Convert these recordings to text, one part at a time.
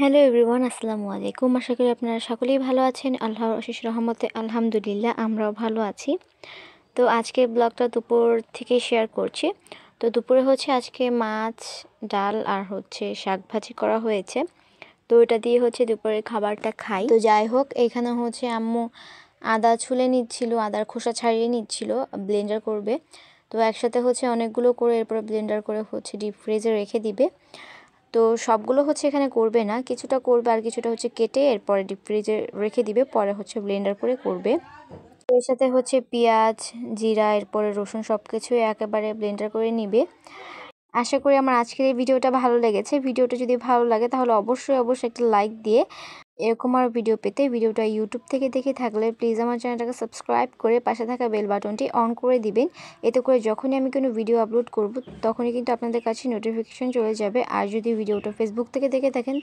Hello everyone, আসসালামু আলাইকুম। আশা করি আপনারা সকলেই ভালো আছেন। আল্লাহর অশেষ রহমতে আলহামদুলিল্লাহ আমরাও ভালো আছি। তো আজকের ব্লগটা দুপুর থেকে শেয়ার করছি। তো দুপুরে আজকে মাছ, ডাল আর শাক ভাজি করা হয়েছে। তো এটা দিয়ে দুপুরের খাবারটা খাই। তো যাই হোক, এখানে আম্মু আদা ছুলে নিচ্ছিল, আদার খোসা ছাড়িয়ে নিচ্ছিল, ব্লেন্ডার করবে। তো একসাথে অনেকগুলো করে এরপরে ব্লেন্ডার করে ডিপ ফ্রিজে রেখে দিবে। তো সবগুলো এখানে করবে না, কিছুটা করবে আর কিছুটা কেটে এরপরে ডিপ ফ্রিজে রেখে দিবে, পরে ব্লেন্ডার করে করবে। এর সাথে পেঁয়াজ, জিরা, এরপরে রসুন সব কিছুই একেবারে ব্লেন্ডার করে নিবে। আশা করি আমার আজকের এই ভিডিওটা ভালো লেগেছে। ভিডিওটা যদি ভালো লাগে তাহলে অবশ্যই একটা লাইক দিয়ে এরকম আরও ভিডিও পেতে ভিডিওটা ইউটিউব থেকে দেখে থাকলে প্লিজ আমার চ্যানেলটাকে সাবস্ক্রাইব করে পাশে থাকা বেল বাটনটি অন করে দিবেন। এতে করে যখনই আমি কোনো ভিডিও আপলোড করব তখনই কিন্তু আপনাদের কাছে নোটিফিকেশন চলে যাবে। আর যদি ভিডিওটা ফেসবুক থেকে দেখে থাকেন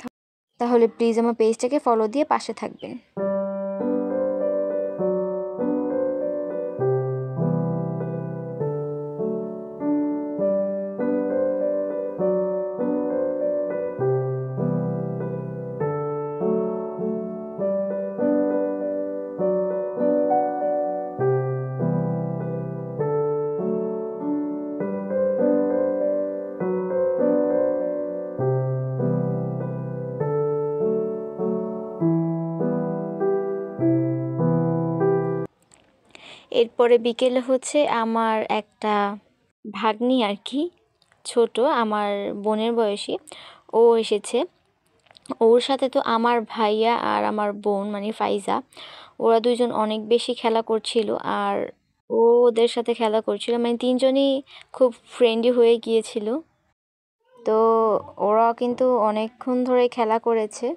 তাহলে প্লিজ আমার পেজটাকে ফলো দিয়ে পাশে থাকবেন। এরপরে বিকেলে আমার একটা ভাগ্নি আর কি, ছোট আমার বোনের বয়সী, ও এসেছে। ওর সাথে তো আমার ভাইয়া আর আমার বোন মানে ফাইজা, ওরা দুজন অনেক বেশি খেলা করছিল। আর ও ওদের সাথে খেলা করছিল, মানে তিনজনই খুব ফ্রেন্ডলি হয়ে গিয়েছিল। তো ওরা কিন্তু অনেকক্ষণ ধরে খেলা করেছে,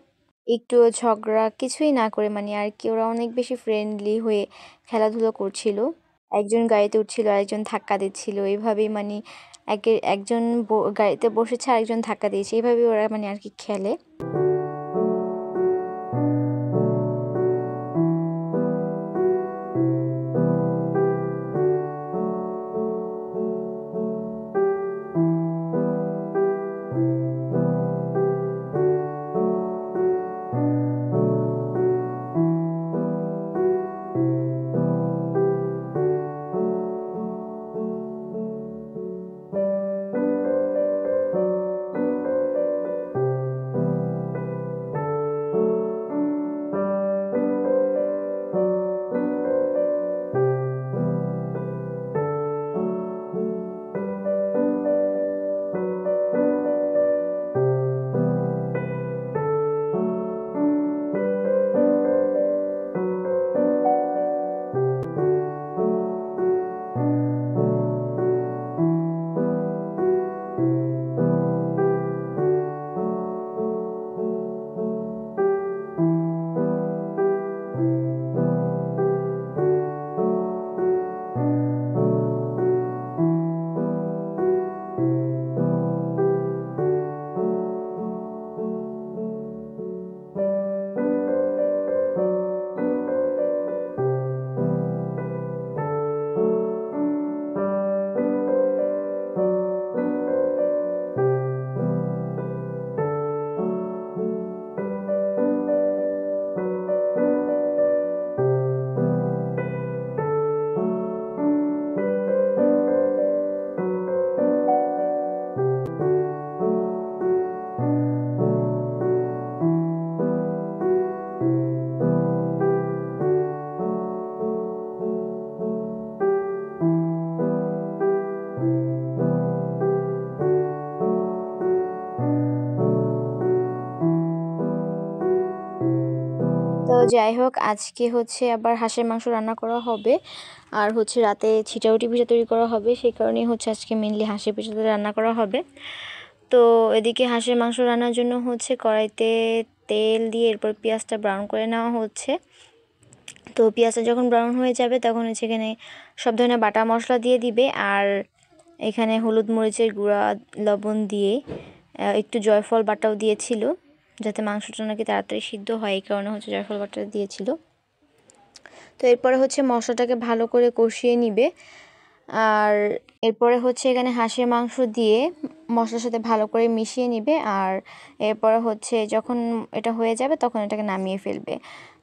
একটু ঝগড়া কিছুই না করে, মানে আর কি ওরা অনেক বেশি ফ্রেন্ডলি হয়ে খেলাধুলো করছিল। একজন গাড়িতে উঠছিল আর একজন ধাক্কা দিচ্ছিল, এইভাবেই মানে একজন গাড়িতে বসেছে আর একজন ধাক্কা দিয়েছে, এইভাবেই ওরা মানে আর কি খেলে। তো যাই হোক, আজকে আবার হাঁসের মাংস রান্না করা হবে, আর রাতে ছিটাউটি পিঠা তৈরি করা হবে। সেই কারণেই আজকে মেনলি হাঁসের পিঠা রান্না করা হবে। তো এদিকে হাঁসের মাংস রান্নার জন্য কড়াইতে তেল দিয়ে এরপর পেঁয়াজটা ব্রাউন করে নেওয়া হচ্ছে। তো পেঁয়াজটা যখন ব্রাউন হয়ে যাবে তখন এখানে সব ধরনের বাটা মশলা দিয়ে দিবে, আর এখানে হলুদ মরিচের গুঁড়া, লবণ দিয়ে একটু জয়ফল বাটাও দিয়েছিল যাতে মাংসটা নাকি তাড়াতাড়ি সিদ্ধ হয়, এই কারণে জয়ফল বাটা দিয়েছিল। তো এরপরে মশলাটাকে ভালো করে কষিয়ে নিবে। আর এরপরে হচ্ছে এখানে হাঁসের মাংস দিয়ে মশলার সাথে ভালো করে মিশিয়ে নিবে। আর এরপরে হচ্ছে যখন এটা হয়ে যাবে তখন এটাকে নামিয়ে ফেলবে।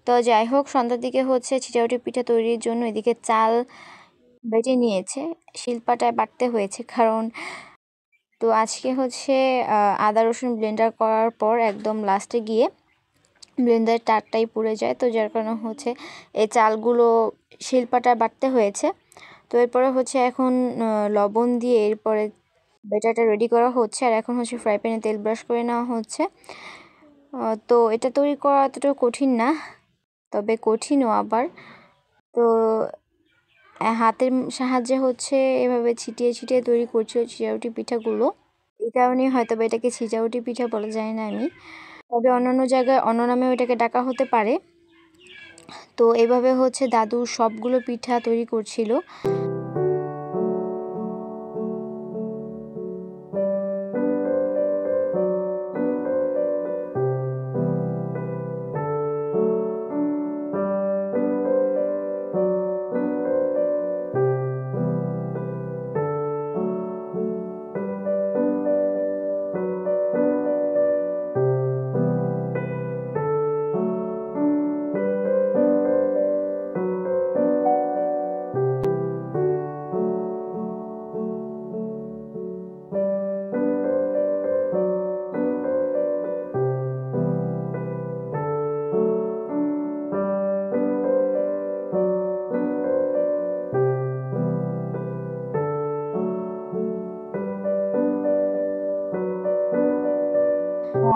তো যাই হোক, সন্ধ্যার দিকে হচ্ছে চিটাউটি পিঠা তৈরির জন্য এদিকে চাল বেটে নিয়েছে, শিলপাটায় বাটতে হয়েছে কারণ তো আজকে হচ্ছে আদা রসুন ব্লেন্ডার করার পর একদম লাস্টে গিয়ে ব্লেন্ডারের তারটাই পুড়ে যায়, তো যার কারণে হচ্ছে এই চালগুলো শিলপাটায় বাটতে হয়েছে। তো এরপরে হচ্ছে এখন লবণ দিয়ে এরপরে ব্যাটারটা রেডি করা হচ্ছে। আর এখন হচ্ছে ফ্রাই প্যানে তেল ব্রাশ করে নেওয়া হচ্ছে। তো এটা তৈরি করা অতটা কঠিন না, তবে কঠিনও আবার। তো হাতের সাহায্যে হচ্ছে এভাবে ছিটিয়ে ছিটিয়ে তৈরি করছিল চিটাউটি পিঠাগুলো। এই কারণেই হয়তো বা এটাকে ছিটাউটি পিঠা বলা যায় না আমি, তবে অন্যান্য জায়গায় অন্য নামেও এটাকে ডাকা হতে পারে। তো এভাবে হচ্ছে দাদু সবগুলো পিঠা তৈরি করছিল।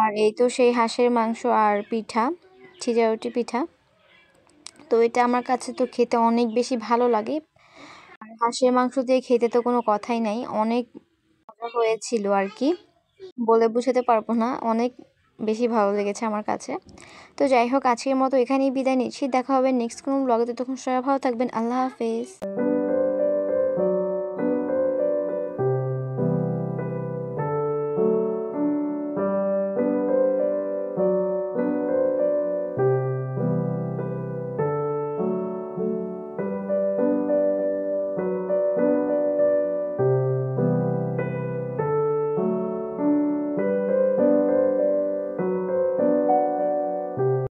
আর এই তো সেই হাঁসের মাংস আর পিঠা, ছিজারুটি পিঠা। তো এটা আমার কাছে তো খেতে অনেক বেশি ভালো লাগে। আর হাঁসের মাংস দিয়ে খেতে তো কোনো কথাই নাই, অনেক মজা হয়েছিল আর কি, বলে বোঝাতে পারবো না, অনেক বেশি ভালো লেগেছে আমার কাছে। তো যাই হোক, আজকের মতো এখানেই বিদায় নিচ্ছি, দেখা হবে নেক্সট কোনো ব্লগে। তখন সবাই ভালো থাকবেন, আল্লাহ হাফেজ।